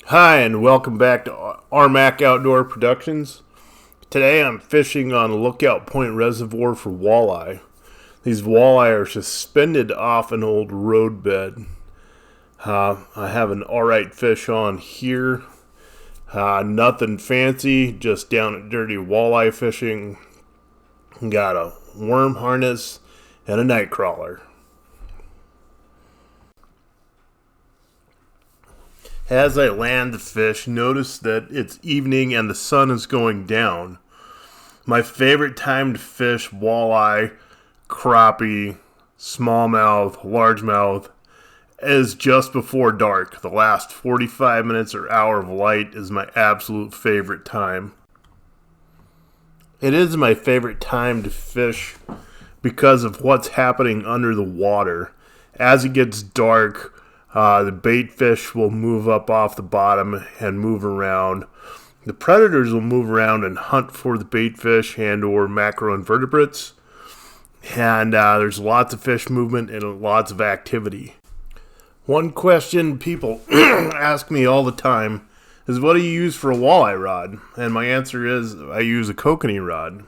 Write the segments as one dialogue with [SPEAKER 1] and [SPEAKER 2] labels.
[SPEAKER 1] Hi, and welcome back to Armac Outdoor Productions. Today I'm fishing on Lookout Point Reservoir for walleye. These walleye are suspended off an old roadbed. I have an alright fish on here. Nothing fancy, just down at dirty walleye fishing. Got a worm harness and a night crawler. As I land the fish, notice that it's evening and the sun is going down. My favorite time to fish walleye, crappie, smallmouth, largemouth is just before dark. The last 45 minutes or hour of light is my absolute favorite time. It is my favorite time to fish because of what's happening under the water. As it gets dark, the bait fish will move up off the bottom and move around. The predators will move around and hunt for the bait fish and or macroinvertebrates. And there's lots of fish movement and lots of activity. One question people ask me all the time is, what do you use for a walleye rod? And my answer is, I use a kokanee rod.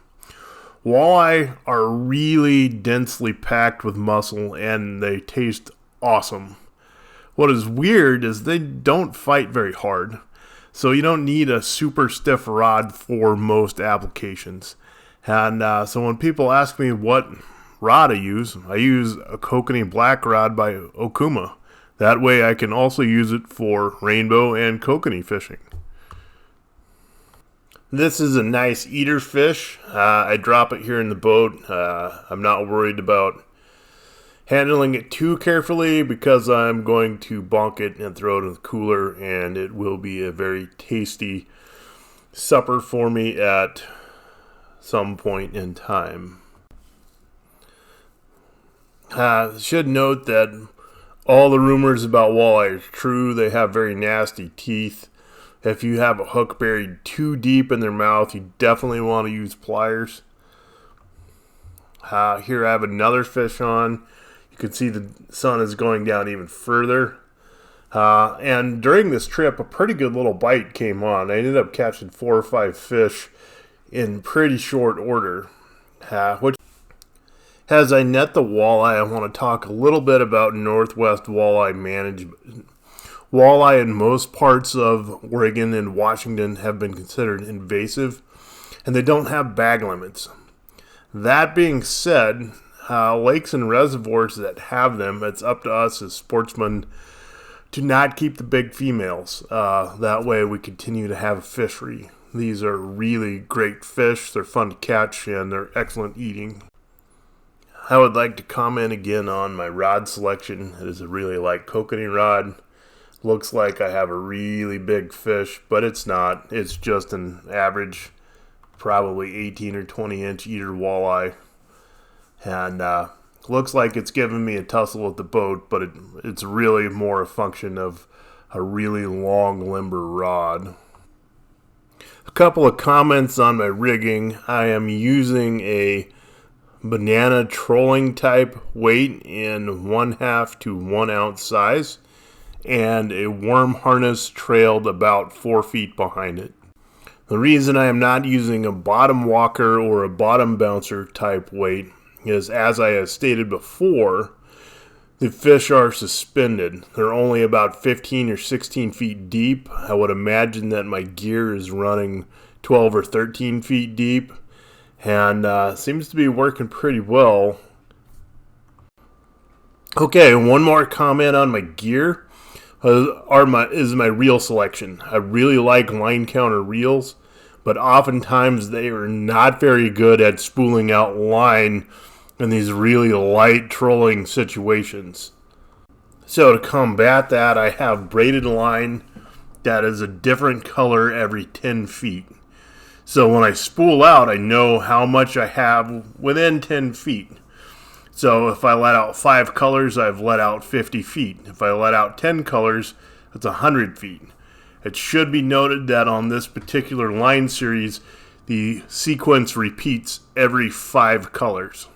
[SPEAKER 1] Walleye are really densely packed with muscle and they taste awesome. What is weird is they don't fight very hard, so you don't need a super stiff rod for most applications. And so when people ask me what rod I use a kokanee black rod by Okuma. That way I can also use it for rainbow and kokanee fishing. This is a nice eater fish. I drop it here in the boat. I'm not worried about handling it too carefully because I'm going to bonk it and throw it in the cooler, and it will be a very tasty supper for me at some point in time. Should note that all the rumors about walleye are true. They have very nasty teeth. If you have a hook buried too deep in their mouth, you definitely want to use pliers. Here I have another fish on. You can see the sun is going down even further. And during this trip, a pretty good little bite came on. I ended up catching 4 or 5 fish in pretty short order. As I net the walleye, I want to talk a little bit about Northwest walleye management. Walleye in most parts of Oregon and Washington have been considered invasive, and they don't have bag limits. That being said, lakes and reservoirs that have them, it's up to us as sportsmen to not keep the big females. That way we continue to have a fishery. These are really great fish. They're fun to catch and they're excellent eating. I would like to comment again on my rod selection. It is a really light kokanee rod. Looks like I have a really big fish, but it's not. It's just an average, probably 18 or 20 inch eater walleye. And looks like it's giving me a tussle at the boat, but it's really more a function of a really long limber rod. A couple of comments on my rigging. I am using a banana trolling type weight in 1/2 to 1 ounce size and a worm harness trailed about 4 feet behind it. The reason I am not using a bottom walker or a bottom bouncer type weight is, as I have stated before, the fish are suspended. They're only about 15 or 16 feet deep. I would imagine that my gear is running 12 or 13 feet deep, and seems to be working pretty well. Okay, one more comment on my gear is my reel selection. I really like line counter reels, but oftentimes they are not very good at spooling out line in these really light trolling situations. So to combat that, I have braided line that is a different color every 10 feet. So when I spool out, I know how much I have within 10 feet. So if I let out 5 colors, I've let out 50 feet. If I let out 10 colors, that's 100 feet. It should be noted that on this particular line series, the sequence repeats every 5 colors.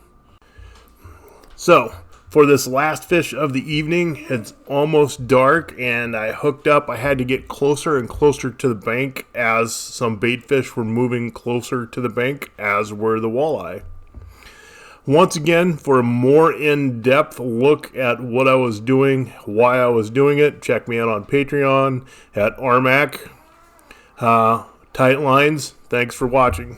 [SPEAKER 1] So For this last fish of the evening, it's almost dark, and I hooked up. I had to get closer and closer to the bank as some bait fish were moving closer to the bank, as were the walleye. Once again, for a more in-depth look at what I was doing, why I was doing it, check me out on Patreon at Armac. Tight lines. Thanks for watching.